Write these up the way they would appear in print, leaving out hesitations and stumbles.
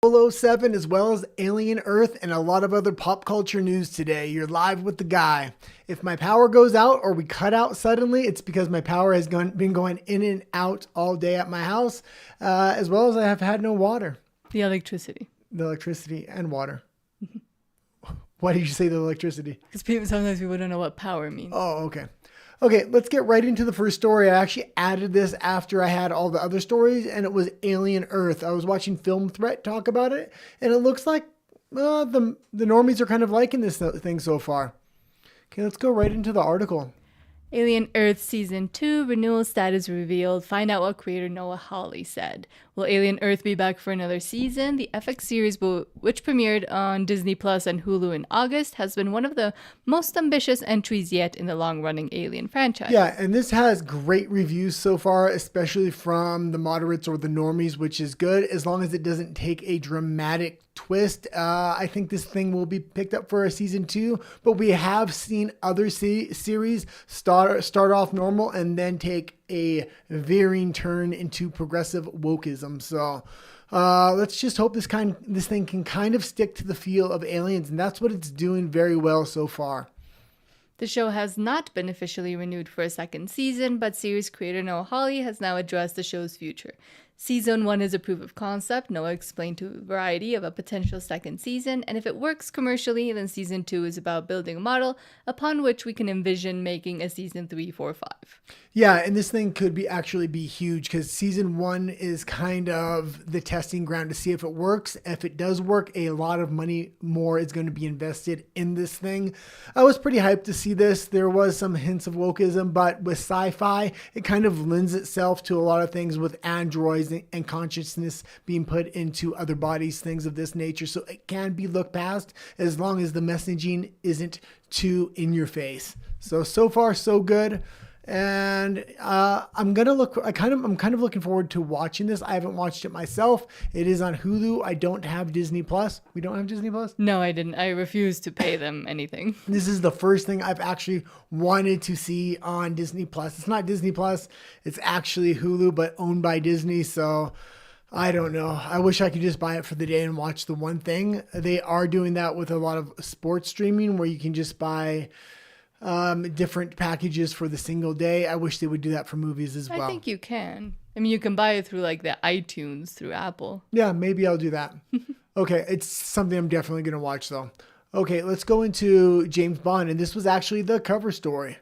007 as well as Alien Earth and a lot of other pop culture news today. You're live with the guy. If my power goes out or we cut out suddenly, it's because my power has been going in and out all day at my house, as well as I have had no water. The electricity. The electricity and water. Why did you say the electricity? Because sometimes people don't know what power means. Oh, okay. Okay, let's get right into the first story. I actually added this after I had all the other stories, and it was Alien Earth. I was watching Film Threat talk about it, and it looks like the normies are kind of liking this thing so far. Okay, let's go right into the article. Alien Earth Season 2 renewal status revealed. Find out what creator Noah Hawley said. Will Alien Earth be back for another season? The FX series, which premiered on Disney Plus and Hulu in August, has been one of the most ambitious entries yet in the long-running Alien franchise. Yeah, and this has great reviews so far, especially from the moderates or the normies, which is good, as long as it doesn't take a dramatic twist. I think this thing will be picked up for a season 2, but we have seen other series start off normal and then take a veering turn into progressive wokeism. So let's just hope this thing can kind of stick to the feel of Aliens, and that's what it's doing very well so far. The show has not been officially renewed for a second season, but series creator Noah Hawley has now addressed the show's future. Season 1 is a proof of concept. Noah explained to Variety of a potential second season, and if it works commercially, then Season 2 is about building a model upon which we can envision making a Season 3, 4, 5. Yeah, and this thing could actually be huge because Season 1 is kind of the testing ground to see if it works. If it does work, a lot of money more is going to be invested in this thing. I was pretty hyped to see this. There was some hints of wokeism, but with sci-fi, it kind of lends itself to a lot of things with androids and consciousness being put into other bodies, things of this nature. So it can be looked past as long as the messaging isn't too in your face. So far, so good. And I'm kind of looking forward to watching this. I haven't watched it myself. It is on Hulu. I don't have Disney Plus. We don't have Disney Plus? No, I didn't. I refuse to pay them anything. This is the first thing I've actually wanted to see on Disney Plus. It's not Disney Plus. It's actually Hulu, but owned by Disney. So I don't know. I wish I could just buy it for the day and watch the one thing. They are doing that with a lot of sports streaming where you can just buy different packages for the single day. I wish they would do that for movies as well. I think you can. I mean, you can buy it through like the iTunes through Apple. Yeah, maybe I'll do that. Okay, it's something I'm definitely going to watch though. Okay, let's go into James Bond, and this was actually the cover story.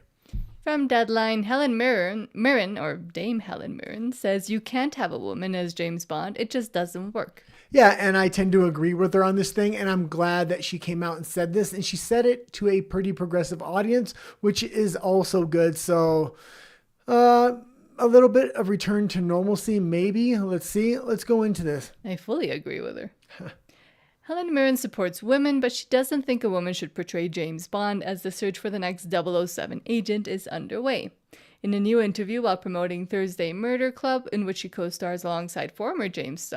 From Deadline, Helen Mirren, or Dame Helen Mirren, says you can't have a woman as James Bond. It just doesn't work. Yeah, and I tend to agree with her on this thing, and I'm glad that she came out and said this, and she said it to a pretty progressive audience, which is also good. So a little bit of return to normalcy, maybe. Let's see. Let's go into this. I fully agree with her. Helen Mirren supports women, but she doesn't think a woman should portray James Bond as the search for the next 007 agent is underway. In a new interview while promoting Thursday Murder Club, in which she co-stars alongside former James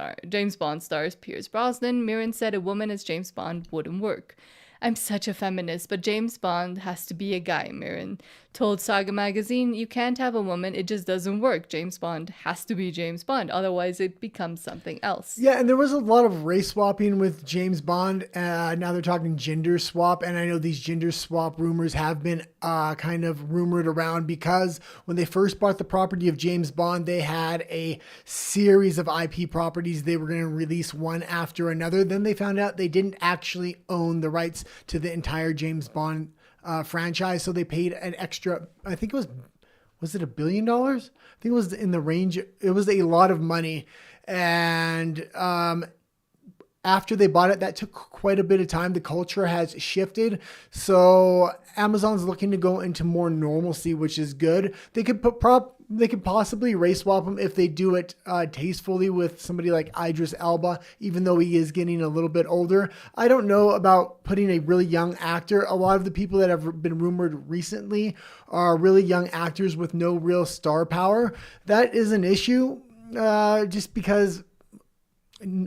Bond stars Pierce Brosnan, Mirren said a woman as James Bond wouldn't work. I'm such a feminist, but James Bond has to be a guy, Mirren told Saga magazine. You can't have a woman, it just doesn't work. James Bond has to be James Bond, otherwise it becomes something else. Yeah, and there was a lot of race swapping with James Bond. Now they're talking gender swap, and I know these gender swap rumors have been kind of rumored around because when they first bought the property of James Bond, they had a series of IP properties. They were going to release one after another. Then they found out they didn't actually own the rights to the entire James Bond franchise, so they paid an extra, I think it was it $1 billion? I think it was in the range. It was a lot of money. And after they bought it, that took quite a bit of time. The culture has shifted. So Amazon's looking to go into more normalcy, which is good. They could possibly race swap him if they do it tastefully with somebody like Idris Elba, even though he is getting a little bit older. I don't know about putting a really young actor. A lot of the people that have been rumored recently are really young actors with no real star power. That is an issue just because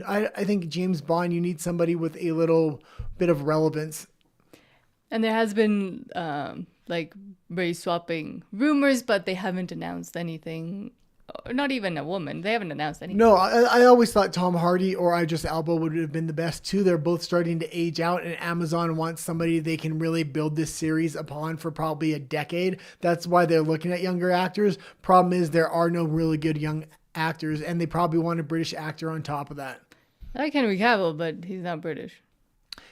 I think James Bond, you need somebody with a little bit of relevance. And there has been like race swapping rumors, but they haven't announced anything Not even a woman. They haven't announced anything. No, I always thought Tom Hardy or Idris Elba would have been the best too. They're both starting to age out, and Amazon wants somebody they can really build this series upon for probably a decade. That's why they're looking at younger actors. Problem is there are no really good young actors, and they probably want a British actor on top of that. I like Henry Cavill, but he's not British.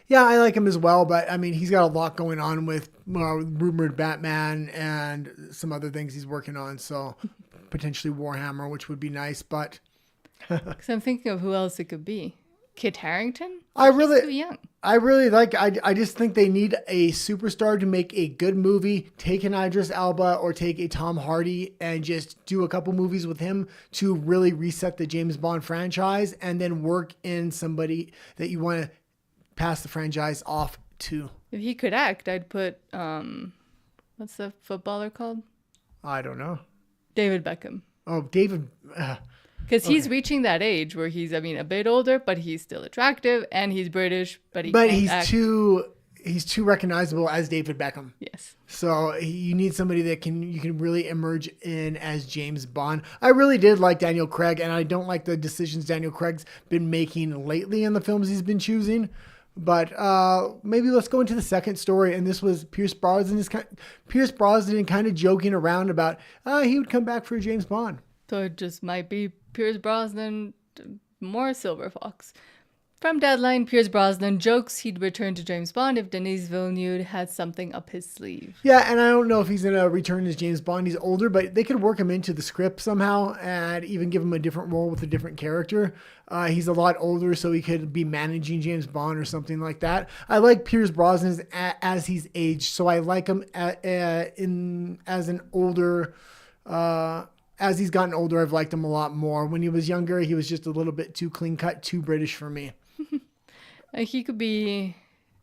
Yeah, I like him as well, but I mean, he's got a lot going on with rumored Batman and some other things he's working on. So potentially Warhammer, which would be nice, but Because I'm thinking of who else it could be. Kit Harington? I He's too young. I just think they need a superstar to make a good movie. Take an Idris Elba or take a Tom Hardy and just do a couple movies with him to really reset the James Bond franchise, and then work in somebody that you want to pass the franchise off to. If he could act, I'd put, what's the footballer called? I don't know. David Beckham. Oh, David. Because he's reaching that age where he's, a bit older, but he's still attractive, and he's British, but he's act. He's too recognizable as David Beckham. Yes. So you need somebody that you can really emerge in as James Bond. I really did like Daniel Craig, and I don't like the decisions Daniel Craig's been making lately in the films he's been choosing. But maybe let's go into the second story, and this was Pierce Brosnan kind of joking around about he would come back for James Bond. So it just might be Pierce Brosnan, more Silver Fox. From Deadline, Pierce Brosnan jokes he'd return to James Bond if Denis Villeneuve had something up his sleeve. Yeah, and I don't know if he's going to return as James Bond. He's older, but they could work him into the script somehow and even give him a different role with a different character. He's a lot older, so he could be managing James Bond or something like that. I like Pierce Brosnan as he's aged, so I like him as an older... as he's gotten older, I've liked him a lot more. When he was younger, he was just a little bit too clean cut, too British for me. He could be...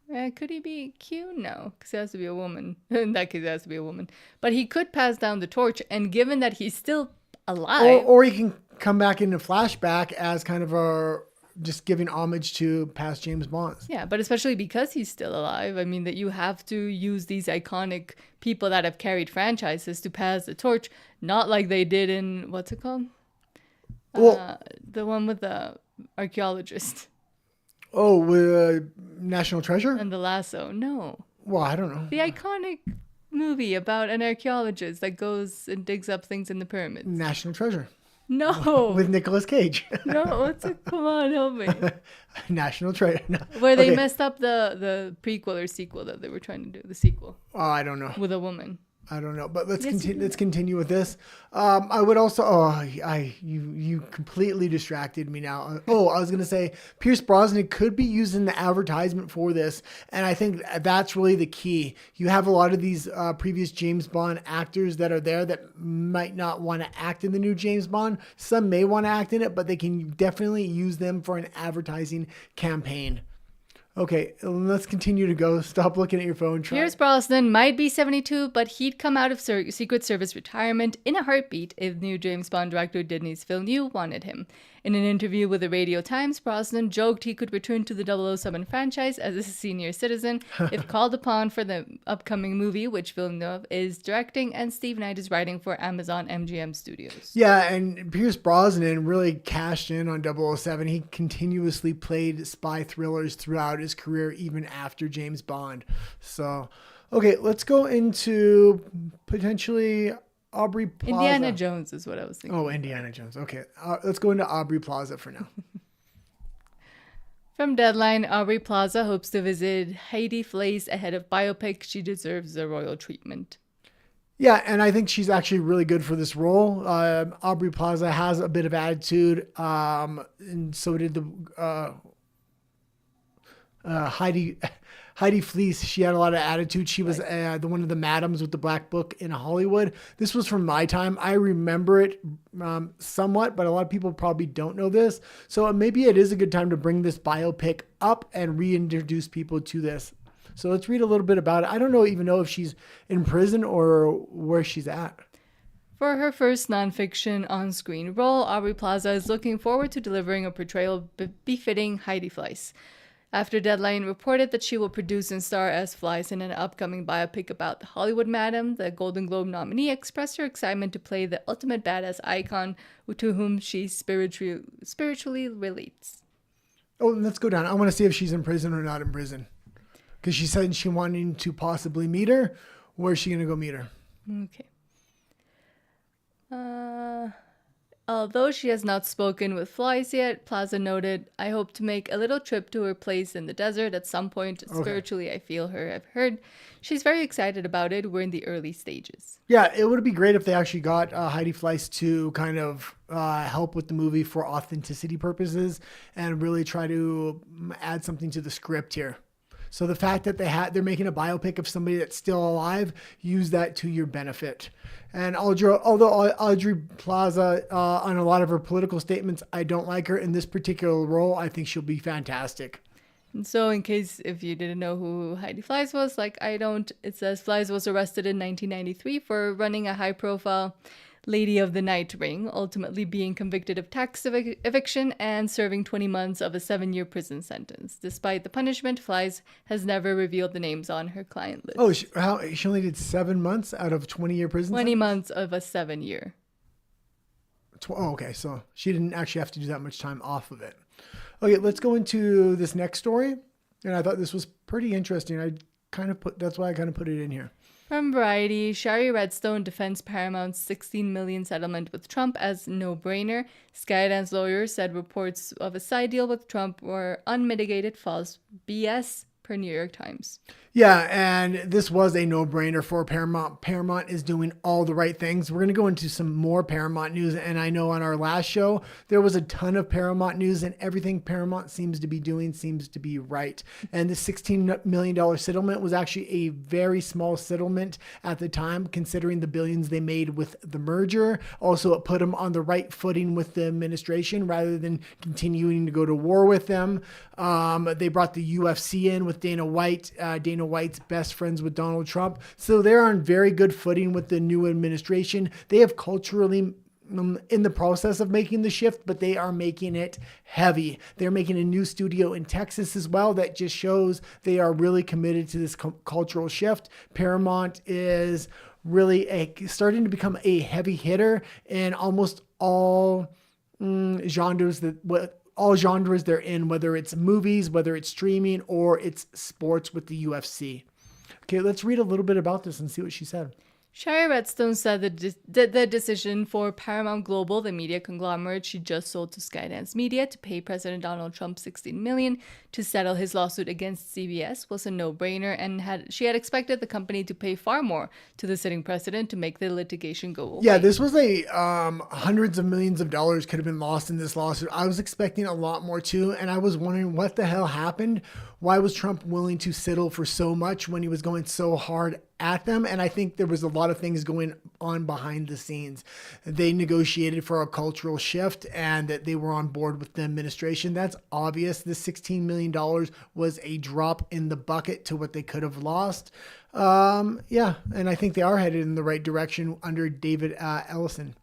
could he be Q? No, because it has to be a woman. In that case, it has to be a woman. But he could pass down the torch, and given that he's still alive... Or he can come back in a flashback as kind of just giving homage to past James Bonds. Yeah, but especially because he's still alive. I mean, that you have to use these iconic people that have carried franchises to pass the torch, not like they did in, what's it called? Well, the one with the archaeologist. Oh, National Treasure? And the lasso. No. Well, I don't know. The iconic movie about an archaeologist that goes and digs up things in the pyramids. National Treasure. No. With Nicolas Cage. No, what's it? Come on, help me. National Treasure. No. Where they messed up the prequel or sequel that they were trying to do. The sequel. Oh, I don't know. With a woman. I don't know, but let's continue with this. I would also, you completely distracted me now. I was going to say Pierce Brosnan could be used in the advertisement for this. And I think that's really the key. You have a lot of these previous James Bond actors that are there that might not want to act in the new James Bond. Some may want to act in it, but they can definitely use them for an advertising campaign. Okay, let's continue to go. Stop looking at your phone. Pierce Brosnan might be 72, but he'd come out of Secret Service retirement in a heartbeat if new James Bond director Denis Villeneuve wanted him. In an interview with the Radio Times, Brosnan joked he could return to the 007 franchise as a senior citizen if called upon for the upcoming movie, which Villeneuve is directing and Steve Knight is writing for Amazon MGM Studios. Yeah, and Pierce Brosnan really cashed in on 007. He continuously played spy thrillers throughout his career, even after James Bond. So, okay, let's go into potentially Aubrey Plaza. Indiana Jones is what I was thinking. Oh, Indiana Jones. Okay, let's go into Aubrey Plaza for now. From Deadline, Aubrey Plaza hopes to visit Heidi Fleiss ahead of biopic She Deserves the Royal Treatment. Yeah, and I think she's actually really good for this role. Aubrey Plaza has a bit of attitude, and so did the Heidi Fleiss. She had a lot of attitude. She was the one of the madams with the black book in Hollywood. This was from my time. I remember it somewhat, but a lot of people probably don't know this. So maybe it is a good time to bring this biopic up and reintroduce people to this. So let's read a little bit about it. I don't even know if she's in prison or where she's at. For her first nonfiction on-screen role, Aubrey Plaza is looking forward to delivering a portrayal befitting Heidi Fleiss. After Deadline reported that she will produce and star as Flies in an upcoming biopic about the Hollywood Madam, the Golden Globe nominee expressed her excitement to play the ultimate badass icon to whom she spiritually relates. Oh, let's go down. I want to see if she's in prison or not in prison. Because she said she wanting to possibly meet her. Where's she going to go meet her? Okay. Although she has not spoken with Flies yet, Plaza noted, I hope to make a little trip to her place in the desert at some point. Okay. Spiritually, I feel her. I've heard she's very excited about it. We're in the early stages. Yeah, it would be great if they actually got Heidi Fleiss to kind of help with the movie for authenticity purposes and really try to add something to the script here. So the fact that they're making a biopic of somebody that's still alive, use that to your benefit. And although Audrey Plaza, on a lot of her political statements, I don't like her in this particular role. I think she'll be fantastic. And so, in case if you didn't know who Heidi Fleiss was, like I don't, it says Fleiss was arrested in 1993 for running a high-profile Lady of the Night ring, ultimately being convicted of tax eviction and serving 20 months of a 7-year prison sentence. Despite the punishment, Fleiss has never revealed the names on her client list. Oh, she only did 7 months out of 20-year prison 20 sentence? months of a 7-year. Oh, okay. So she didn't actually have to do that much time off of it. Okay, let's go into this next story. And I thought this was pretty interesting. That's why I kind of put it in here. From Variety, Shari Redstone defends Paramount's $16 million settlement with Trump as no-brainer. Skydance lawyers said reports of a side deal with Trump were unmitigated false BS, per New York Times. Yeah, and this was a no-brainer for Paramount. Paramount is doing all the right things. We're going to go into some more Paramount news, and I know on our last show, there was a ton of Paramount news, and everything Paramount seems to be doing seems to be right. And the $16 million settlement was actually a very small settlement at the time, considering the billions they made with the merger. Also, it put them on the right footing with the administration rather than continuing to go to war with them. They brought the UFC in with Dana White. Dana White's best friends with Donald Trump. So they're on very good footing with the new administration. They have culturally in the process of making the shift, but they are making it heavy. They're making a new studio in Texas as well. That just shows they are really committed to this cultural shift. Paramount is really starting to become a heavy hitter in almost all genres all genres they're in, whether it's movies, whether it's streaming, or it's sports with the UFC. Okay, let's read a little bit about this and see what she said. Shari Redstone said the decision for Paramount Global, the media conglomerate she just sold to Skydance Media, to pay President Donald Trump $16 million to settle his lawsuit against CBS was a no-brainer, and she had expected the company to pay far more to the sitting president to make the litigation go away. Yeah, this was hundreds of millions of dollars could have been lost in this lawsuit. I was expecting a lot more too, and I was wondering what the hell happened. Why was Trump willing to settle for so much when he was going so hard at them? And I think there was a lot of things going on behind the scenes. They negotiated for a cultural shift and that they were on board with the administration. That's obvious. This $16 million was a drop in the bucket to what they could have lost. Yeah, and I think they are headed in the right direction under David Ellison.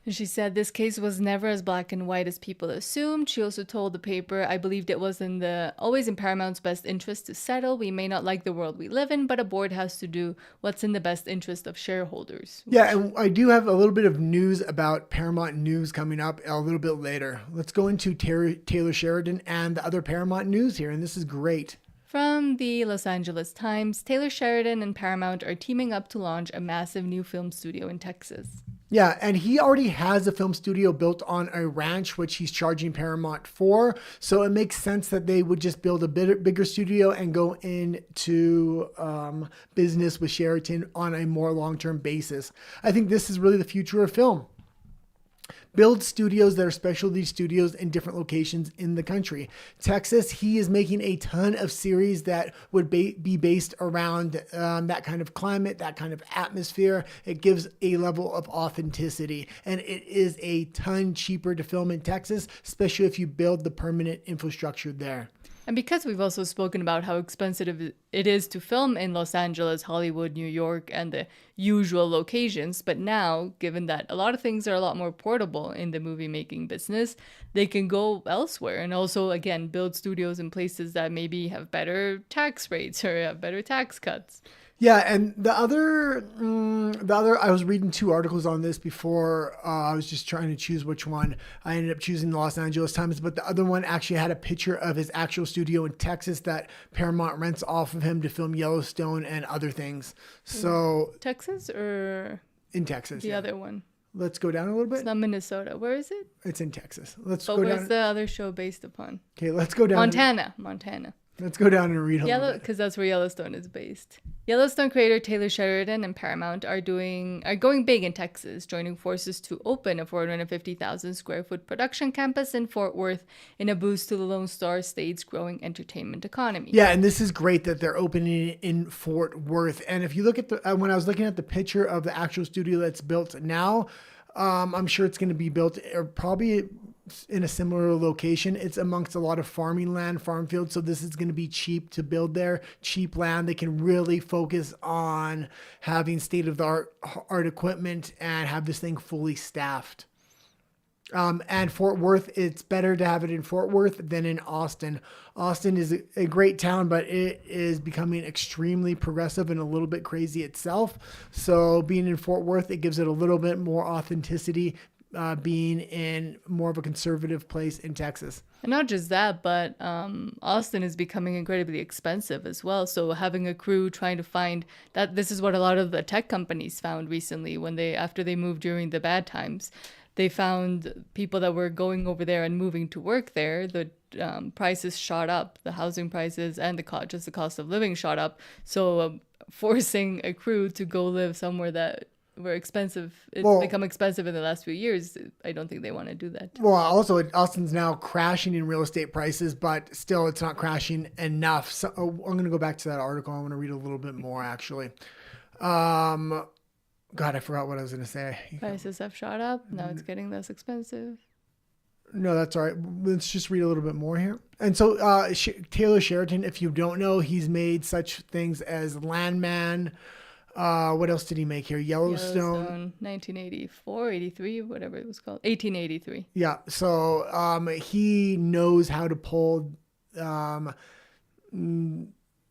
She said this case was never as black and white as people assumed. She also told the paper, I believed it was always in Paramount's best interest to settle. We may not like the world we live in, but a board has to do what's in the best interest of shareholders. Yeah, and I do have a little bit of news about Paramount news coming up a little bit later. Let's go into Taylor Sheridan and the other Paramount news here, and this is great. From the Los Angeles Times, Taylor Sheridan and Paramount are teaming up to launch a massive new film studio in Texas. Yeah, and he already has a film studio built on a ranch, which he's charging Paramount for. So it makes sense that they would just build a bigger studio and go into business with Sheridan on a more long-term basis. I think this is really the future of film. Build studios that are specialty studios in different locations in the country. Texas, he is making a ton of series that would be based around that kind of climate, that kind of atmosphere. It gives a level of authenticity, and it is a ton cheaper to film in Texas, especially if you build the permanent infrastructure there. And because we've also spoken about how expensive it is to film in Los Angeles, Hollywood, New York, and the usual locations, but now, given that a lot of things are a lot more portable in the movie making business, they can go elsewhere and also, again, build studios in places that maybe have better tax rates or have better tax cuts. Yeah, and I was reading two articles on this before. I was just trying to choose which one. I ended up choosing the Los Angeles Times, but the other one actually had a picture of his actual studio in Texas that Paramount rents off of him to film Yellowstone and other things. So Texas or in Texas, the other one? Let's go down a little bit. It's not Minnesota. Where is it? It's in Texas. Let's But go where's down. the other show based upon? Okay, let's go down. Montana. Let's go down and read a little bit. Because that's where Yellowstone is based. Yellowstone creator Taylor Sheridan and Paramount are going big in Texas, joining forces to open a 450,000 square foot production campus in Fort Worth in a boost to the Lone Star State's growing entertainment economy. Yeah, and this is great that they're opening in Fort Worth. And if you look at when I was looking at the picture of the actual studio that's built now, I'm sure it's going to be built or probably in a similar location. It's amongst a lot of farming land, farm fields. So this is going to be cheap to build there, cheap land. They can really focus on having state-of-the-art equipment and have this thing fully staffed. And Fort Worth, it's better to have it in Fort Worth than in Austin. Austin is a great town, but it is becoming extremely progressive and a little bit crazy itself. So being in Fort Worth, it gives it a little bit more authenticity, being in more of a conservative place in Texas. And not just that, but Austin is becoming incredibly expensive as well. So having a crew trying to find that, this is what a lot of the tech companies found recently after they moved during the bad times. They found people that were going over there and moving to work there. The prices shot up, the housing prices and the cost of living shot up. So forcing a crew to go live somewhere that were expensive, become expensive in the last few years. I don't think they want to do that. Well, also Austin's now crashing in real estate prices, but still it's not crashing enough. So I'm going to go back to that article. I want to read a little bit more actually. God, I forgot what I was going to say. Prices have shot up. Now it's getting less expensive. No, that's all right. Let's just read a little bit more here. And so Taylor Sheridan, if you don't know, he's made such things as Landman. What else did he make here? Yellowstone 1984, 83, whatever it was called. 1883. Yeah. So he knows how to pull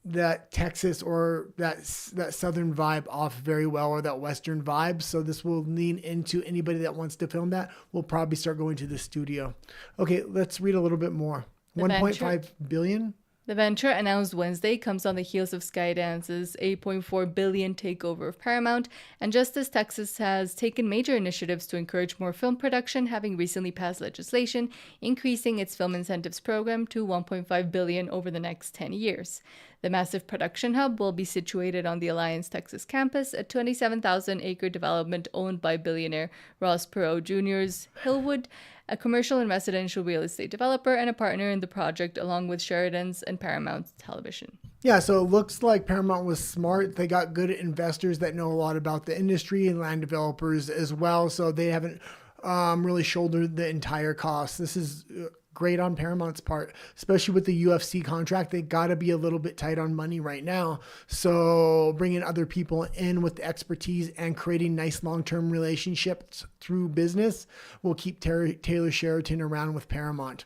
that Texas or that southern vibe off very well, or that western vibe. So this will lean into anybody that wants to film that will probably start going to the studio. Okay, let's read a little bit more. 1.5 billion. The venture, announced Wednesday, comes on the heels of Skydance's $8.4 billion takeover of Paramount, and just as Texas has taken major initiatives to encourage more film production, having recently passed legislation increasing its film incentives program to $1.5 billion over the next 10 years. The massive production hub will be situated on the Alliance Texas campus, a 27,000-acre development owned by billionaire Ross Perot Jr.'s Hillwood, a commercial and residential real estate developer and a partner in the project, along with Sheridan's and Paramount Television. Yeah, so it looks like Paramount was smart. They got good investors that know a lot about the industry and land developers as well, so they haven't really shouldered the entire cost. This is great on Paramount's part, especially with the UFC contract. They got to be a little bit tight on money right now. So bringing other people in with the expertise and creating nice long-term relationships through business will keep Taylor Sheridan around with Paramount.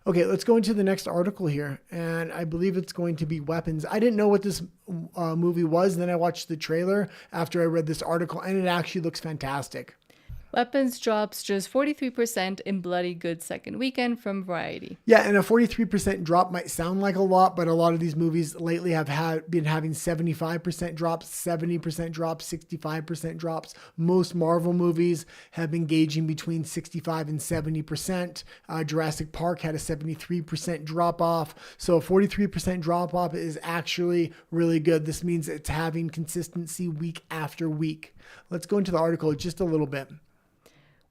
Okay, let's go into the next article here. And I believe it's going to be weapons. I didn't know what this movie was. Then I watched the trailer after I read this article, and it actually looks fantastic. Weapons drops just 43% in Bloody Good second weekend from Variety. Yeah, and a 43% drop might sound like a lot, but a lot of these movies lately have been having 75% drops, 70% drops, 65% drops. Most Marvel movies have been gauging between 65 and 70%. Jurassic Park had a 73% drop off. So a 43% drop off is actually really good. This means it's having consistency week after week. Let's go into the article just a little bit.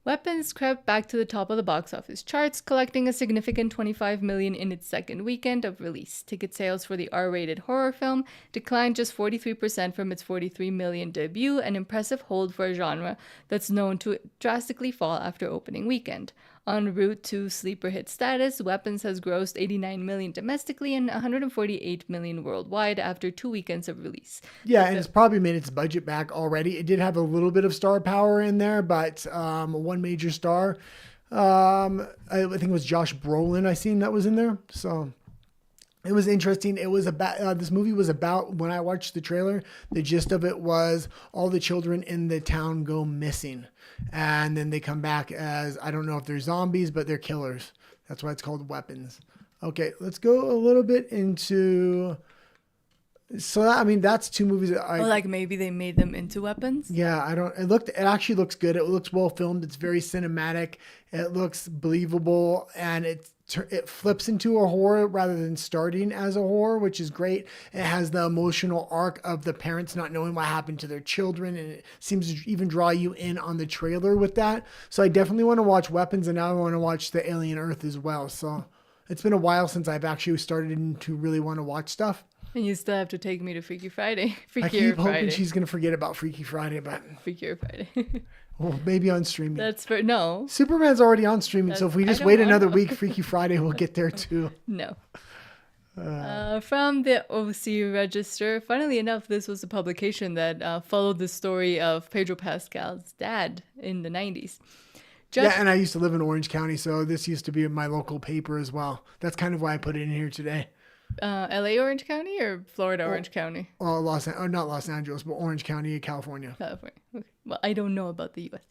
Weapons crept back to the top of the box office charts, collecting a significant $25 million in its second weekend of release. Ticket sales for the R-rated horror film declined just 43% from its $43 million debut, an impressive hold for a genre that's known to drastically fall after opening weekend. En route to sleeper hit status, Weapons has grossed $89 million domestically and $148 million worldwide after 2 weekends of release. Yeah, and it's probably made its budget back already. It did have a little bit of star power in there, but one major star, I think it was Josh Brolin I seen that was in there. So it was interesting. It was about, this movie was about, when I watched the trailer, the gist of it was all the children in the town go missing. And then they come back as, I don't know if they're zombies, but they're killers. That's why it's called Weapons. Okay, let's go a little bit into... So, I mean, that's two movies that like maybe they made them into weapons? Yeah, it actually looks good. It looks well filmed. It's very cinematic. It looks believable, and it flips into a horror rather than starting as a horror, which is great. It has the emotional arc of the parents not knowing what happened to their children, and it seems to even draw you in on the trailer with that. So I definitely want to watch Weapons, and now I want to watch The Alien Earth as well. So it's been a while since I've actually started to really want to watch stuff. And you still have to take me to Freaky Friday. I keep hoping she's going to forget about Freaky Friday, but... Freaky Friday. Well, maybe on streaming. No. Superman's already on streaming, so if we just wait another week, Freaky Friday will get there too. No. From the OC Register, funnily enough, this was a publication that followed the story of Pedro Pascal's dad in the 90s. Yeah, and I used to live in Orange County, so this used to be my local paper as well. That's kind of why I put it in here today. LA Orange County or Florida Orange County? Oh, not Los Angeles, but Orange County, California. California. Okay. Well, I don't know about the U.S.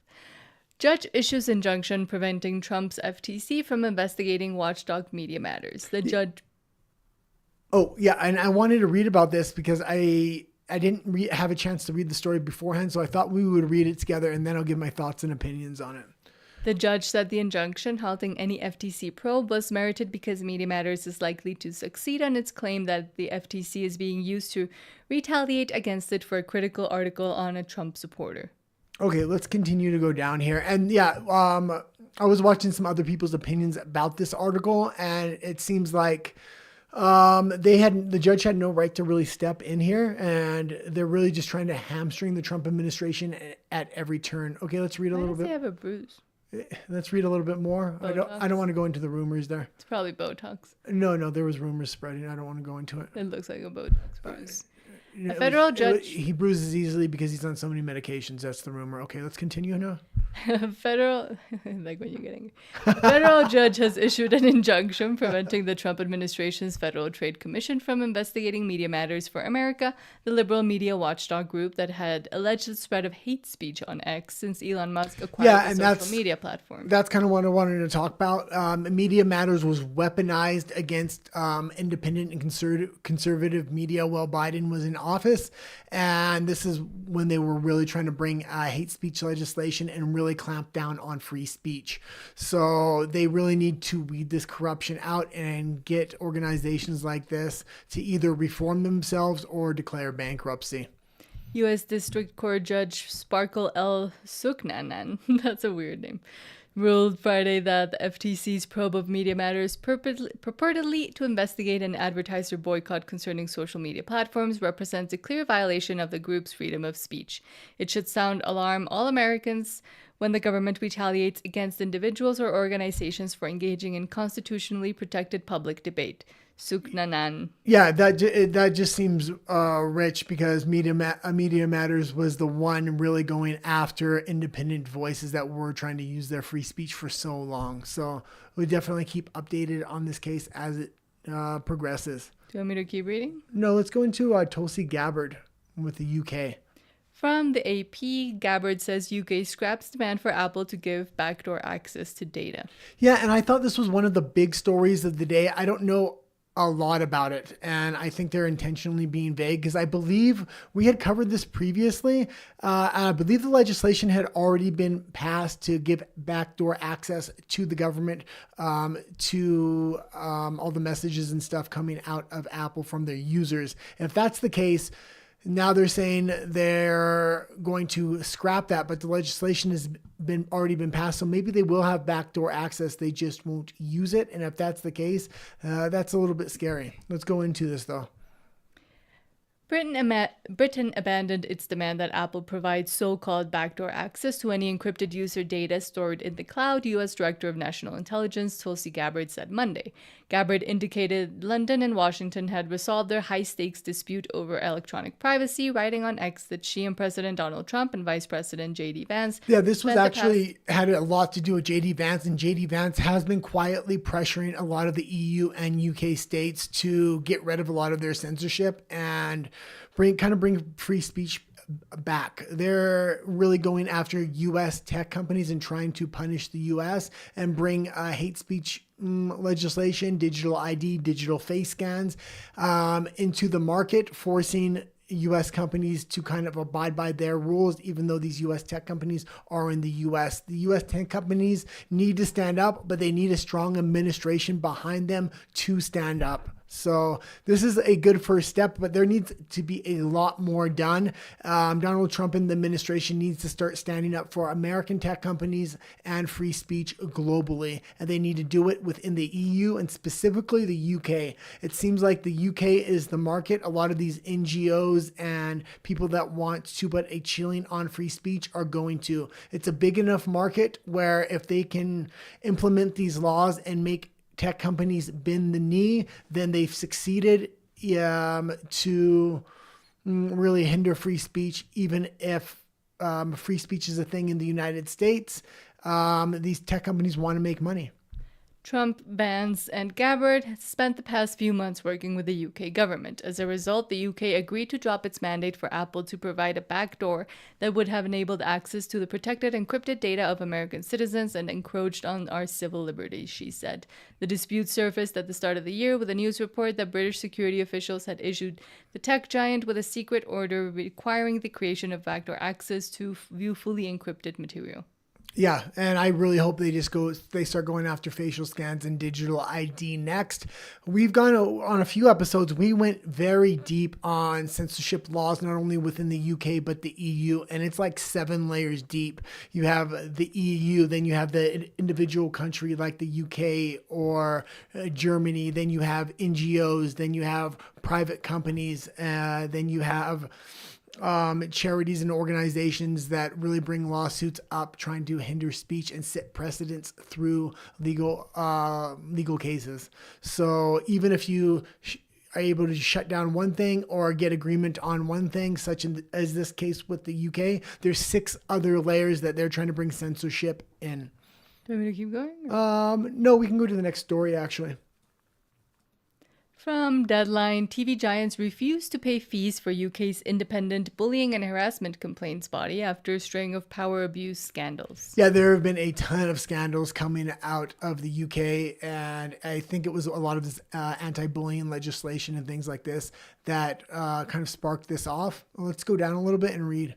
Judge issues injunction preventing Trump's FTC from investigating watchdog media matters. The judge... Oh, yeah, and I wanted to read about this because I didn't have a chance to read the story beforehand, so I thought we would read it together, and then I'll give my thoughts and opinions on it. The judge said the injunction halting any FTC probe was merited because Media Matters is likely to succeed on its claim that the FTC is being used to retaliate against it for a critical article on a Trump supporter. Okay, let's continue to go down here. And yeah, I was watching some other people's opinions about this article, and it seems like the judge had no right to really step in here, and they're really just trying to hamstring the Trump administration at every turn. Okay, let's read a little bit. They have a bruise. Let's read a little bit more. I don't want to go into the rumors there. It's probably Botox. No, there was rumors spreading. I don't want to go into it. It looks like a Botox bruise. A federal judge... He bruises easily because he's on so many medications. That's the rumor. Okay, let's continue now. Federal... like when you're getting... A federal judge has issued an injunction preventing the Trump administration's Federal Trade Commission from investigating Media Matters for America, the liberal media watchdog group that had alleged the spread of hate speech on X since Elon Musk acquired the social media platform. That's kind of what I wanted to talk about. Media Matters was weaponized against independent and conservative media while Biden was in office, and this is when they were really trying to bring hate speech legislation and really clamp down on free speech. So they really need to weed this corruption out and get organizations like this to either reform themselves or declare bankruptcy. U.S. District Court Judge Sparkle L. Suknanan, that's a weird name, ruled Friday that the FTC's probe of Media Matters purportedly to investigate an advertiser boycott concerning social media platforms represents a clear violation of the group's freedom of speech. It should sound alarm all Americans when the government retaliates against individuals or organizations for engaging in constitutionally protected public debate. Suknanan. Yeah, that just seems rich because Media Matters was the one really going after independent voices that were trying to use their free speech for so long. So we definitely keep updated on this case as it progresses. Do you want me to keep reading? No, let's go into Tulsi Gabbard with the UK. From the AP, Gabbard says UK scraps demand for Apple to give backdoor access to data. Yeah, and I thought this was one of the big stories of the day. I don't know a lot about it, and I think they're intentionally being vague because I believe we had covered this previously. And I believe the legislation had already been passed to give backdoor access to the government to all the messages and stuff coming out of Apple from their users. And if that's the case, now they're saying they're going to scrap that, but the legislation has already been passed, so maybe they will have backdoor access. They just won't use it, and if that's the case, that's a little bit scary. Let's go into this, though. Britain abandoned its demand that Apple provide so-called backdoor access to any encrypted user data stored in the cloud, U.S. Director of National Intelligence Tulsi Gabbard said Monday. Gabbard indicated London and Washington had resolved their high-stakes dispute over electronic privacy, writing on X that she and President Donald Trump and Vice President J.D. Vance... Yeah, this was actually had a lot to do with J.D. Vance, and J.D. Vance has been quietly pressuring a lot of the EU and UK states to get rid of a lot of their censorship and bring free speech back. They're really going after U.S. tech companies and trying to punish the U.S. and bring hate speech legislation, digital ID, digital face scans into the market, forcing U.S. companies to kind of abide by their rules, even though these U.S. tech companies are in the U.S. The U.S. tech companies need to stand up, but they need a strong administration behind them to stand up. So this is a good first step, but there needs to be a lot more done. Donald Trump and the administration needs to start standing up for American tech companies and free speech globally. And they need to do it within the EU and specifically the UK. It seems like the UK is the market. A lot of these NGOs and people that want to put a ceiling on free speech are going to. It's a big enough market where if they can implement these laws and make tech companies bend the knee, then they've succeeded to really hinder free speech, even if free speech is a thing in the United States. These tech companies want to make money. Trump, Vance, and Gabbard spent the past few months working with the UK government. As a result, the UK agreed to drop its mandate for Apple to provide a backdoor that would have enabled access to the protected encrypted data of American citizens and encroached on our civil liberties, she said. The dispute surfaced at the start of the year with a news report that British security officials had issued the tech giant with a secret order requiring the creation of backdoor access to view fully encrypted material. Yeah, and I really hope they start going after facial scans and digital ID next. We've gone on a few episodes. We went very deep on censorship laws, not only within the UK, but the EU, and it's like 7 layers deep. You have the EU, then you have the individual country like the UK or Germany, then you have NGOs, then you have private companies, then you have charities and organizations that really bring lawsuits up trying to hinder speech and set precedents through legal cases. So even if you are able to shut down one thing or get agreement on one thing, such as this case with the UK, there's 6 other layers that they're trying to bring censorship in. Do you want me to keep going? No, we can go to the next story actually. From Deadline, TV giants refuse to pay fees for UK's independent bullying and harassment complaints body after a string of power abuse scandals. Yeah, there have been a ton of scandals coming out of the UK, and I think it was a lot of this anti-bullying legislation and things like this that kind of sparked this off. Let's go down a little bit and read.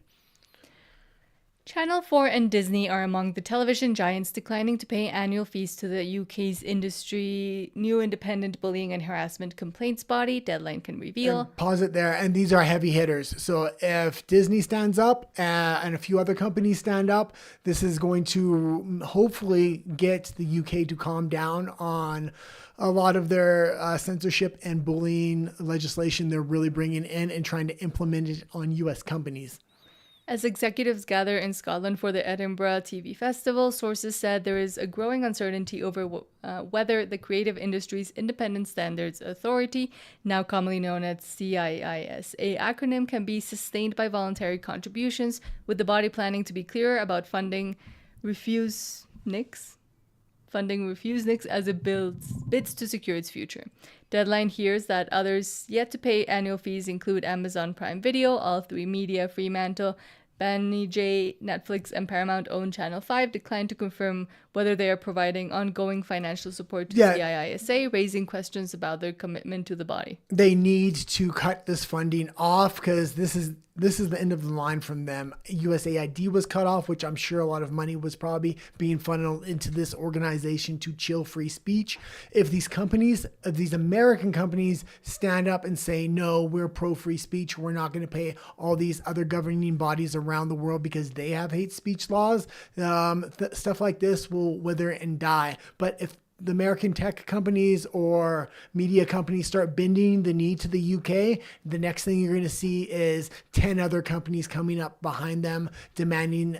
Channel 4 and Disney are among the television giants declining to pay annual fees to the UK's industry new independent bullying and harassment complaints body, Deadline can reveal. And pause it there. And these are heavy hitters. So if Disney stands up and a few other companies stand up, this is going to hopefully get the UK to calm down on a lot of their censorship and bullying legislation they're really bringing in and trying to implement it on US companies. As executives gather in Scotland for the Edinburgh TV Festival, sources said there is a growing uncertainty over whether the Creative Industries Independent Standards Authority, now commonly known as CIISA acronym, can be sustained by voluntary contributions, with the body planning to be clearer about funding refuse NICs as it bids to secure its future. Deadline hears that others yet to pay annual fees include Amazon Prime Video, All3 Media, Fremantle, Banijay, Netflix, and Paramount-owned Channel 5 declined to confirm whether they are providing ongoing financial support to CIISA, raising questions about their commitment to the body. They need to cut this funding off because this is the end of the line from them. USAID was cut off, which I'm sure a lot of money was probably being funneled into this organization to chill free speech. If these companies, these American companies stand up and say, no, we're pro free speech, we're not going to pay all these other governing bodies around the world because they have hate speech laws, stuff like this will wither and die. But if the American tech companies or media companies start bending the knee to the UK, the next thing you're going to see is 10 other companies coming up behind them demanding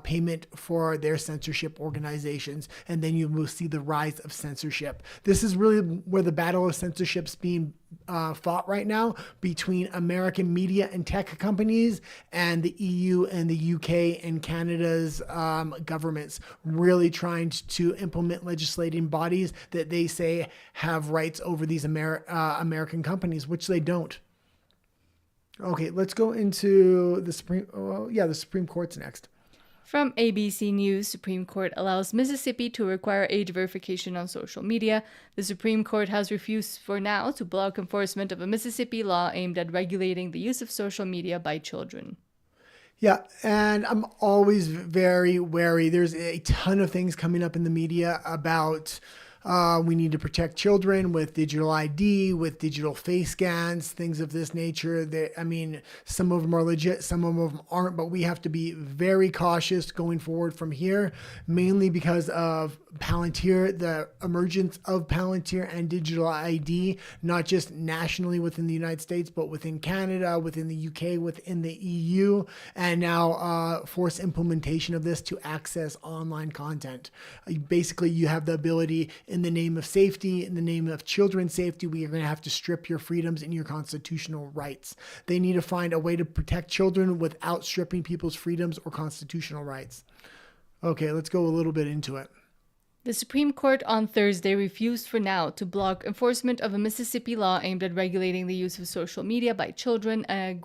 payment for their censorship organizations. And then you will see the rise of censorship. This is really where the battle of censorship's being fought right now between American media and tech companies and the EU and the UK and Canada's governments really trying to implement legislating bodies that they say have rights over these American companies, which they don't. Okay, let's go into the the Supreme Court's next. From ABC News, Supreme Court allows Mississippi to require age verification on social media. The Supreme Court has refused for now to block enforcement of a Mississippi law aimed at regulating the use of social media by children. Yeah, and I'm always very wary. There's a ton of things coming up in the media about we need to protect children with digital ID, with digital face scans, things of this nature. Some of them are legit, some of them aren't, but we have to be very cautious going forward from here, mainly because of Palantir, the emergence of Palantir and digital ID, not just nationally within the United States, but within Canada, within the UK, within the EU, and now force implementation of this to access online content. Basically, you have the ability, in the name of safety, in the name of children's safety, we are going to have to strip your freedoms and your constitutional rights. They need to find a way to protect children without stripping people's freedoms or constitutional rights. Okay, let's go a little bit into it. The Supreme Court on Thursday refused for now to block enforcement of a Mississippi law aimed at regulating the use of social media by children, an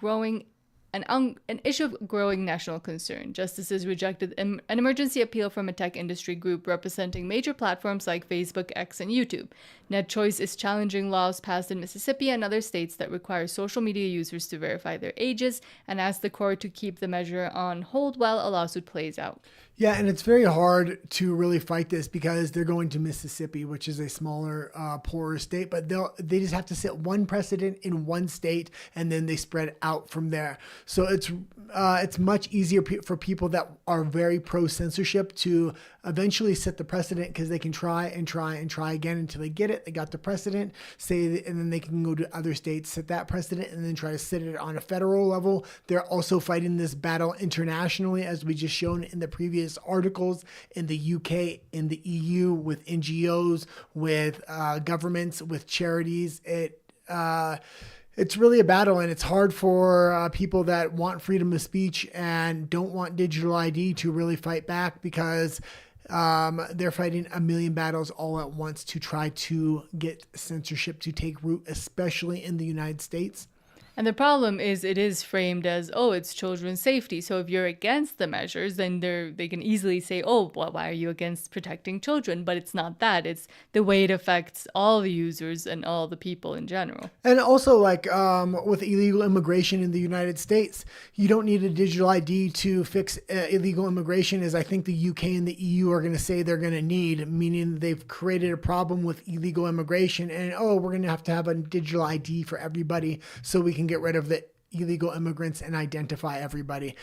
issue of growing national concern. Justices rejected an emergency appeal from a tech industry group representing major platforms like Facebook, X, and YouTube. NetChoice is challenging laws passed in Mississippi and other states that require social media users to verify their ages and asked the court to keep the measure on hold while a lawsuit plays out. Yeah, and it's very hard to really fight this because they're going to Mississippi, which is a smaller, poorer state, but they just have to set one precedent in one state and then they spread out from there. So it's much easier for people that are very pro censorship to eventually set the precedent because they can try and try and try again until they get it. They got the precedent, and then they can go to other states, set that precedent, and then try to set it on a federal level. They're also fighting this battle internationally, as we just shown in the previous articles, in the UK, in the EU, with NGOs, with governments, with charities. It's really a battle, and it's hard for people that want freedom of speech and don't want digital ID to really fight back because they're fighting a million battles all at once to try to get censorship to take root, especially in the United States. And the problem is it is framed as, oh, it's children's safety. So if you're against the measures, then they can easily say, oh, well, why are you against protecting children? But it's not that. It's the way it affects all the users and all the people in general. And also, with illegal immigration in the United States, you don't need a digital ID to fix illegal immigration, as I think the UK and the EU are going to say they're going to need, meaning they've created a problem with illegal immigration. And, we're going to have a digital ID for everybody so we can get rid of the illegal immigrants and identify everybody.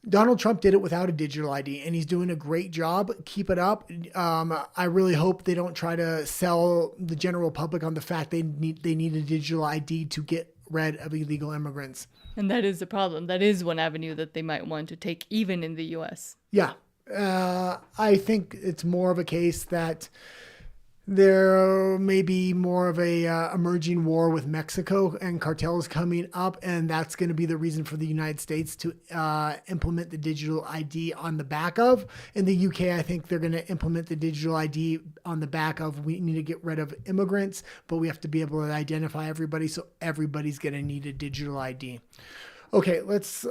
Donald Trump did it without a digital ID, and he's doing a great job. Keep it up. I really hope they don't try to sell the general public on the fact they need a digital ID to get rid of illegal immigrants. And that is the problem. That is one avenue that they might want to take, even in the U.S. Yeah. I think it's more of a case that there may be more of a emerging war with Mexico and cartels coming up, and that's going to be the reason for the United States to implement the digital ID on the back of. In the UK, I think they're going to implement the digital ID on the back of, we need to get rid of immigrants, but we have to be able to identify everybody, so everybody's going to need a digital ID. Okay, let's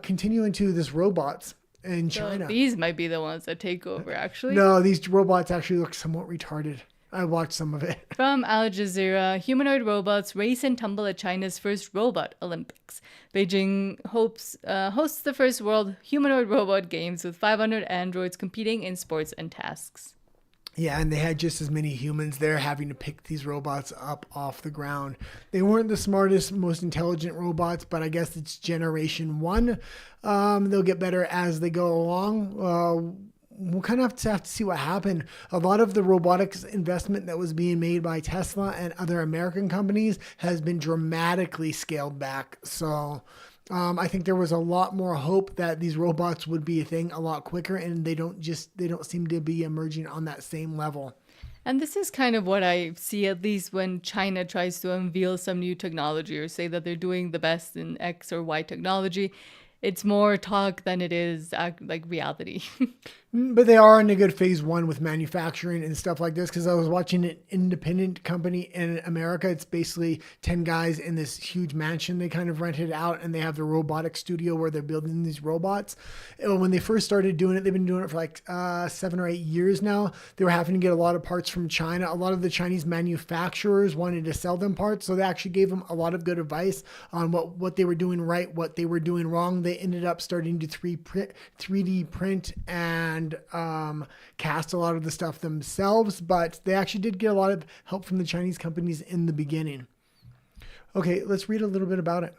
continue into this robots in China. So these might be the ones that take over, actually. No, these robots actually look somewhat retarded. I watched some of it. From Al Jazeera, humanoid robots race and tumble at China's first robot Olympics. Beijing hosts the first World Humanoid Robot Games with 500 androids competing in sports and tasks. Yeah, and they had just as many humans there having to pick these robots up off the ground. They weren't the smartest, most intelligent robots, but I guess it's generation 1. They'll get better as they go along. we'll kind of have to see what happened. A lot of the robotics investment that was being made by Tesla and other American companies has been dramatically scaled back. So I think there was a lot more hope that these robots would be a thing a lot quicker, and they don't seem to be emerging on that same level. And this is kind of what I see, at least when China tries to unveil some new technology or say that they're doing the best in X or Y technology. It's more talk than it is like reality. But they are in a good phase one with manufacturing and stuff like this, because I was watching an independent company in America. It's basically 10 guys in this huge mansion they kind of rented out, and they have the robotic studio where they're building these robots. And when they first started doing it, they've been doing it for like 7 or 8 years now. They were having to get a lot of parts from China. A lot of the Chinese manufacturers wanted to sell them parts, so they actually gave them a lot of good advice on what they were doing right, what they were doing wrong. They ended up starting to 3D print and cast a lot of the stuff themselves, but they actually did get a lot of help from the Chinese companies in the beginning. Okay, let's read a little bit about it.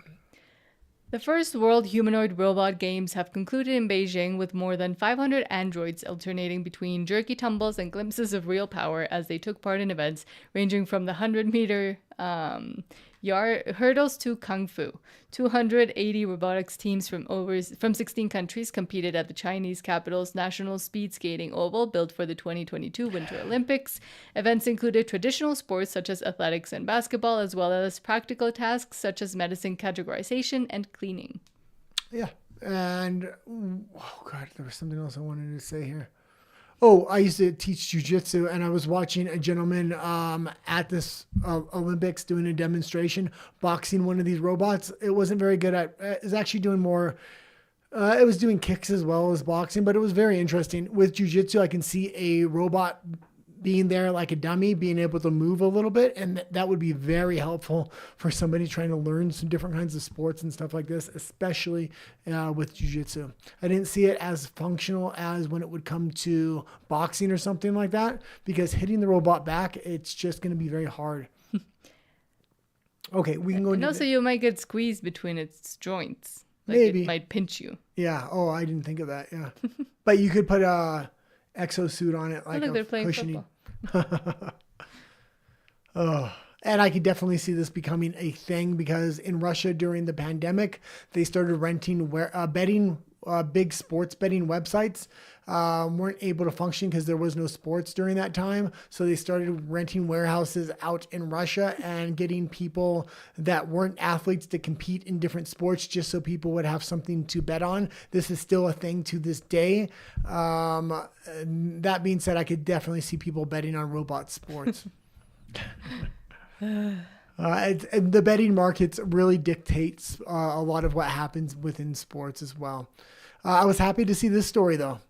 The first World Humanoid Robot Games have concluded in Beijing, with more than 500 androids alternating between jerky tumbles and glimpses of real power as they took part in events ranging from the 100-meter hurdles to kung fu. 280 robotics teams from 16 countries competed at the Chinese capital's National Speed Skating Oval, built for the 2022 Winter Olympics. Events included traditional sports such as athletics and basketball, as well as practical tasks such as medicine categorization and cleaning. Yeah, and oh god, there was something else I wanted to say here. Oh, I used to teach jiu-jitsu, and I was watching a gentleman at this Olympics doing a demonstration, boxing one of these robots. It wasn't very good at, it was actually doing more, it was doing kicks as well as boxing, but it was very interesting. With jiu-jitsu, I can see a robot being there like a dummy, being able to move a little bit, and that would be very helpful for somebody trying to learn some different kinds of sports and stuff like this, especially with jiu-jitsu. I didn't see it as functional as when it would come to boxing or something like that, because hitting the robot back, it's just going to be very hard. Okay, we can go into... And also you might get squeezed between its joints. Like Maybe. It might pinch you. Yeah. Oh, I didn't think of that. Yeah. But you could put a exosuit on it, like they're playing cushioning. Oh, and I could definitely see this becoming a thing, because in Russia during the pandemic, they started renting big sports betting websites weren't able to function because there was no sports during that time. So they started renting warehouses out in Russia and getting people that weren't athletes to compete in different sports, just so people would have something to bet on. This is still a thing to this day. That being said, I could definitely see people betting on robot sports. The betting markets really dictates a lot of what happens within sports as well. I was happy to see this story, though.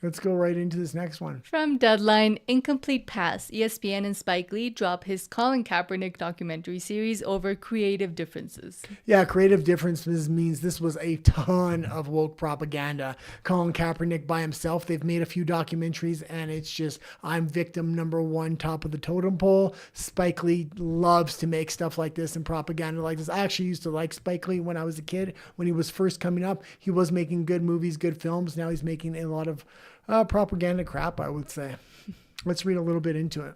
Let's go right into this next one. From Deadline, Incomplete Pass, ESPN and Spike Lee drop his Colin Kaepernick documentary series over creative differences. Yeah, creative differences means this was a ton of woke propaganda. Colin Kaepernick by himself, they've made a few documentaries, and it's just, I'm victim number one, top of the totem pole. Spike Lee loves to make stuff like this and propaganda like this. I actually used to like Spike Lee when I was a kid. When he was first coming up, he was making good movies, good films. Now he's making a lot of propaganda crap, I would say. Let's read a little bit into it.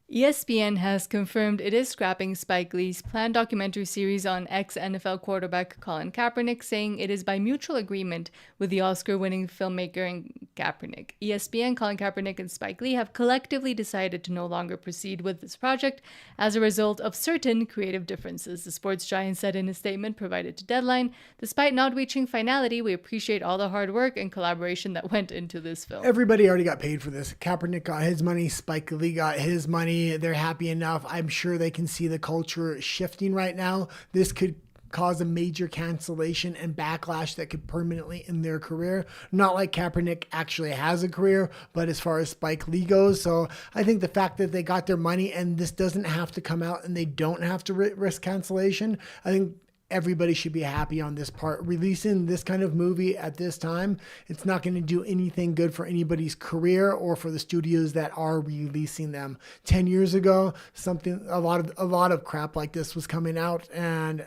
ESPN has confirmed it is scrapping Spike Lee's planned documentary series on ex-NFL quarterback Colin Kaepernick, saying it is by mutual agreement with the Oscar-winning filmmaker and Kaepernick. ESPN, Colin Kaepernick, and Spike Lee have collectively decided to no longer proceed with this project as a result of certain creative differences, the sports giant said in a statement provided to Deadline. Despite not reaching finality, we appreciate all the hard work and collaboration that went into this film. Everybody already got paid for this. Kaepernick got his money. Spike Lee got his money. They're happy enough. I'm sure they can see the culture shifting right now. This could cause a major cancellation and backlash that could permanently end their career. Not like Kaepernick actually has a career, but as far as Spike Lee goes. So I think the fact that they got their money and this doesn't have to come out and they don't have to risk cancellation, I think everybody should be happy on this part. Releasing this kind of movie at this time, it's not going to do anything good for anybody's career or for the studios that are releasing them. 10 years ago, a lot of crap like this was coming out, and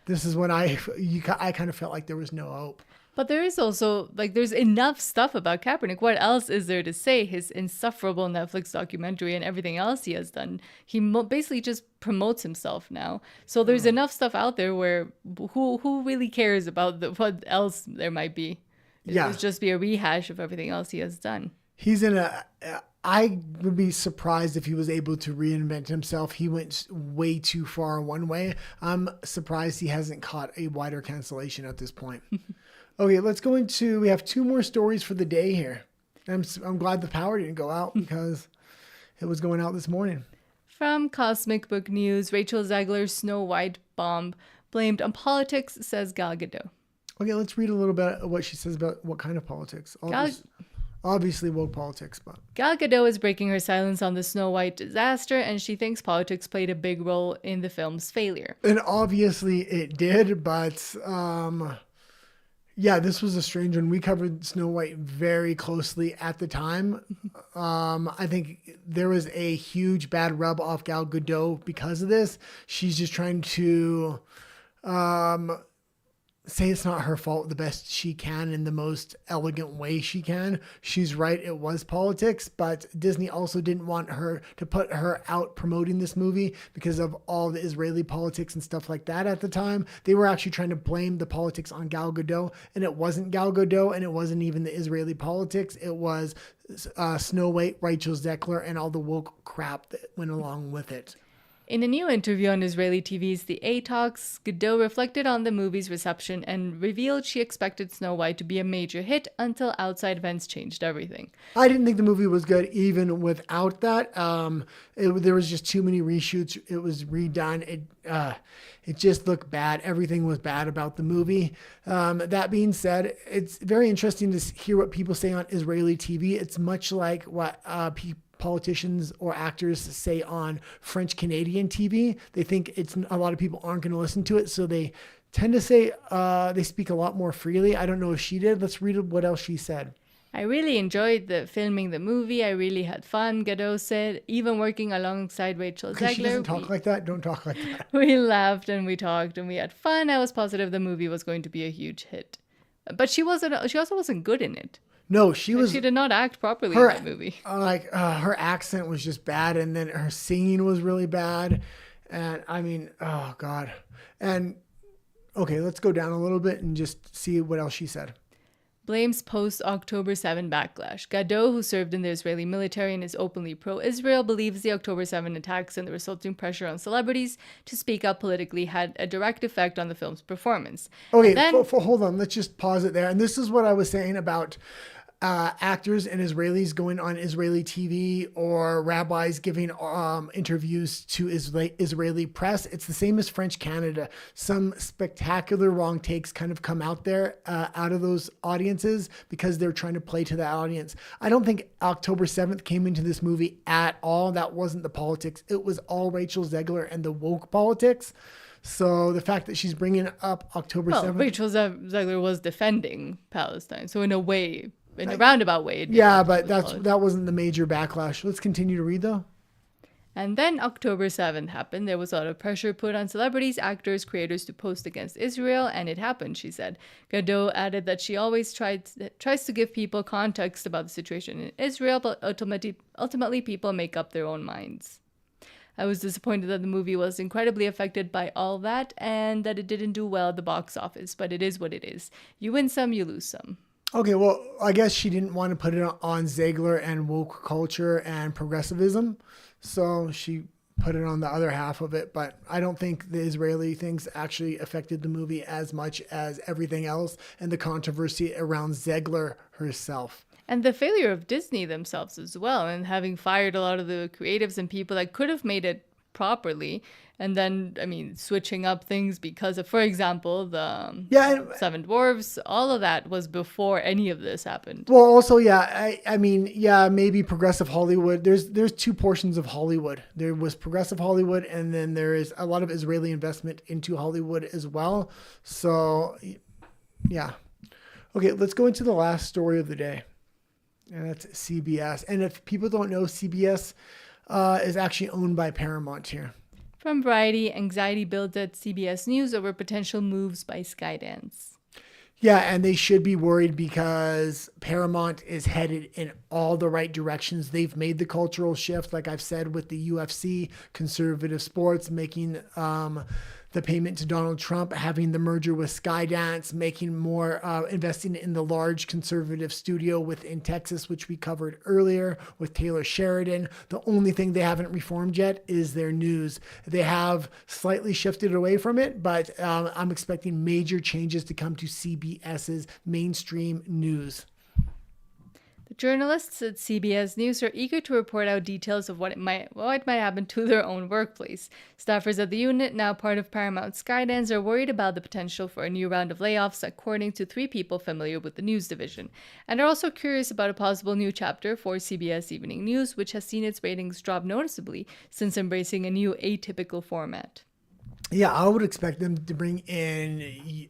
this is when I kind of felt like there was no hope. But there is also, like, there's enough stuff about Kaepernick. What else is there to say? His insufferable Netflix documentary and everything else he has done. He basically just promotes himself now. So there's enough stuff out there where who really cares about what else there might be? Yeah. It'll just be a rehash of everything else he has done. He's in I would be surprised if he was able to reinvent himself. He went way too far one way. I'm surprised he hasn't caught a wider cancellation at this point. Okay, let's go into, we have 2 more stories for the day here. I'm glad the power didn't go out because it was going out this morning. From Cosmic Book News, Rachel Zegler's Snow White bomb blamed on politics, says Gal Gadot. Okay, let's read a little bit of what she says about what kind of politics. Obviously woke politics, but Gal Gadot is breaking her silence on the Snow White disaster, and she thinks politics played a big role in the film's failure. And obviously it did, but yeah, this was a strange one. We covered Snow White very closely at the time. I think there was a huge bad rub off Gal Gadot because of this. She's just trying to say it's not her fault the best she can in the most elegant way she can. She's right, it was politics, but Disney also didn't want her to put her out promoting this movie because of all the Israeli politics and stuff like that at the time. They were actually trying to blame the politics on Gal Gadot, and it wasn't Gal Gadot, and it wasn't even the Israeli politics. It was Snow White, Rachel Zegler, and all the woke crap that went along with it. In a new interview on Israeli TV's The A Talks, Gadot reflected on the movie's reception and revealed she expected Snow White to be a major hit until outside events changed everything. I didn't think the movie was good even without that. There was just too many reshoots. It was redone. It just looked bad. Everything was bad about the movie. That being said, it's very interesting to hear what people say on Israeli TV. It's much like what politicians or actors say on French Canadian TV. They think a lot of people aren't going to listen to it, so they tend to say they speak a lot more freely. I don't know if she did. Let's read what else she said. I really enjoyed filming the movie. I really had fun, Gadot said. Even working alongside Rachel Zegler. She doesn't talk like that. Don't talk like that. We laughed and we talked and we had fun. I was positive the movie was going to be a huge hit. But she also wasn't good in it. No, she did not act properly in that movie. Her accent was just bad, and then her singing was really bad. And I mean, oh God. And okay, let's go down a little bit and just see what else she said. Blames post-October 7 backlash. Gadot, who served in the Israeli military and is openly pro-Israel, believes the October 7 attacks and the resulting pressure on celebrities to speak up politically had a direct effect on the film's performance. Okay, hold on. Let's just pause it there. And this is what I was saying about actors and Israelis going on Israeli TV or rabbis giving interviews to Israeli press. It's the same as French Canada. Some spectacular wrong takes kind of come out there out of those audiences because they're trying to play to that audience. I don't think October 7th came into this movie at all. That wasn't the politics. It was all Rachel Zegler and the woke politics. So the fact that she's bringing up October 7th. Rachel Zegler was defending Palestine. So in a way, in a roundabout way. But that wasn't the major backlash. Let's continue to read though. And then October 7th happened. There was a lot of pressure put on celebrities, actors, creators to post against Israel, and it happened, she said. Gadot added that she always tries to give people context about the situation in Israel, but ultimately people make up their own minds. I was disappointed that the movie was incredibly affected by all that and that it didn't do well at the box office, but it is what it is. You win some, you lose some. Okay, well, I guess she didn't want to put it on Zegler and woke culture and progressivism, so she put it on the other half of it. But I don't think the Israeli things actually affected the movie as much as everything else and the controversy around Zegler herself. And the failure of Disney themselves as well, and having fired a lot of the creatives and people that could have made it properly. And then, switching up things because of, for example, the Seven Dwarfs, all of that was before any of this happened. Well, also, maybe progressive Hollywood. There's 2 portions of Hollywood. There was progressive Hollywood, and then there is a lot of Israeli investment into Hollywood as well. So, yeah. Okay, let's go into the last story of the day. And that's CBS. And if people don't know, CBS is actually owned by Paramount here. From Variety, anxiety builds at CBS News over potential moves by Skydance. Yeah, and they should be worried because Paramount is headed in all the right directions. They've made the cultural shift, like I've said, with the UFC, conservative sports, making the payment to Donald Trump, having the merger with Skydance, making more, investing in the large conservative studio within Texas, which we covered earlier with Taylor Sheridan. The only thing they haven't reformed yet is their news. They have slightly shifted away from it, but I'm expecting major changes to come to CBS's mainstream news. The journalists at CBS News are eager to report out details of what might happen to their own workplace. Staffers at the unit, now part of Paramount Skydance, are worried about the potential for a new round of layoffs, according to 3 people familiar with the news division, and are also curious about a possible new chapter for CBS Evening News, which has seen its ratings drop noticeably since embracing a new atypical format. Yeah, I would expect them to bring in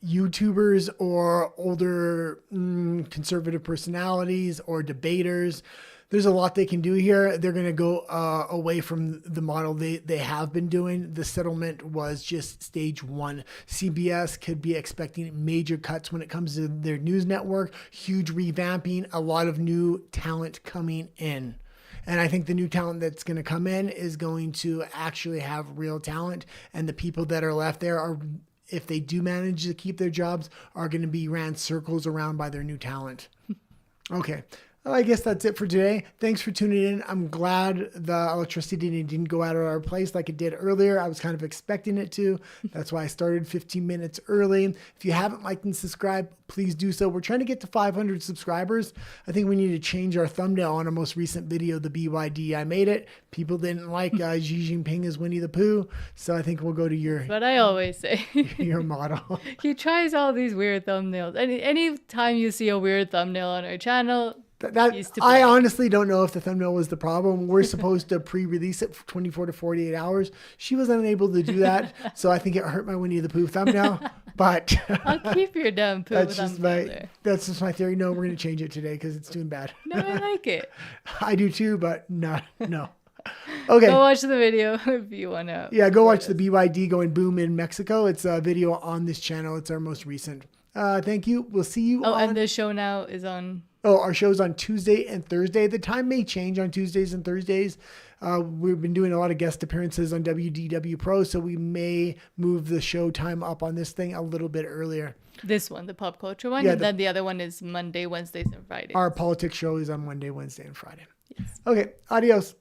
YouTubers or older conservative personalities or debaters. There's a lot they can do here. They're going to go away from the model they have been doing. The settlement was just stage 1. CBS could be expecting major cuts when it comes to their news network, huge revamping, a lot of new talent coming in. And I think the new talent that's going to come in is going to actually have real talent. And the people that are left there are, if they do manage to keep their jobs, are going to be ran circles around by their new talent. Okay. Well, I guess that's it for today. Thanks for tuning in. I'm glad the electricity didn't go out of our place like it did earlier. I was kind of expecting it to. That's why I started 15 minutes early. If you haven't liked and subscribed, please do so. We're trying to get to 500 subscribers. I think we need to change our thumbnail on our most recent video, the BYD. I made it. People didn't like Xi Jinping as Winnie the Pooh. So I think we'll go to your... But I always say. your model. He tries all these weird thumbnails. Any time you see a weird thumbnail on our channel... I honestly don't know if the thumbnail was the problem. We're supposed to pre-release it for 24 to 48 hours. She was unable to do that, so I think it hurt my Winnie the Pooh thumbnail. But I'll keep your damn Pooh thumbnail. That's just my theory. No, we're going to change it today because it's doing bad. No, I like it. I do too, but no. Okay. Go watch the video if you want to. Yeah, go watch the BYD going boom in Mexico. It's a video on this channel. It's our most recent. Thank you. We'll see you on... and the show now is on... Oh, our show's on Tuesday and Thursday. The time may change on Tuesdays and Thursdays. We've been doing a lot of guest appearances on WDW Pro, so we may move the show time up on this thing a little bit earlier. This one, the pop culture one, and then the other one is Monday, Wednesdays, and Fridays. Our politics show is on Monday, Wednesday, and Friday. Yes. Okay, adios.